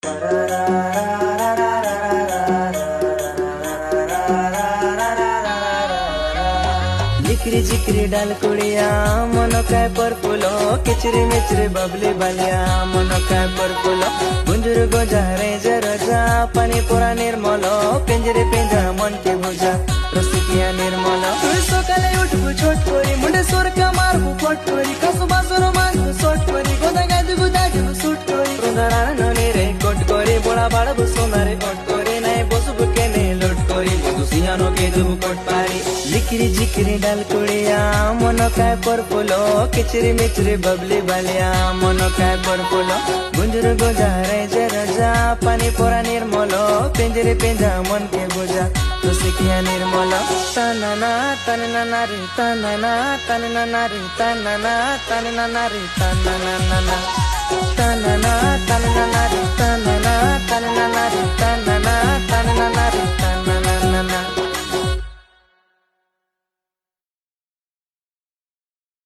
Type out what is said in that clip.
जिक्री जिक्री डाल कुड़िया मनो काय पर फूलो किचरी मिचरी बबली बालिया मनो काय पर फूलो गुंजुर गोजा रेजा रजा पानी पोरा निर्मलो पिंजरे पिंजा मन के बुझा रसिकिया निर्मलो सकाले उठबु छोट करी मुंडे सोरका मारबु फट करी कसु बासुर मांगबु शॉर्ट करी गोदा गादु गुदा जबु शूट करी रुंदारा नने रे कोट करी बोला बाड़बु सोनारे कोट करी नाय बसबु केने लोट करी दुसियानो के दुबु कोट पारी जिक्री जिक्री डाल कुड़िया मनो काय पर फूलो किचरी मिचरी बबली बालिया मनो काय पर फूलो गुंजुर गोजा रेजा रजा पानी पोरा निर्मलो पिंजरे पिंजा मन के बुझा तो सिकिया निर्मलो तनना तनना रे तनना तनना रे तनना तनना रे तनना तनना तनना रे तनना तनना रे तनना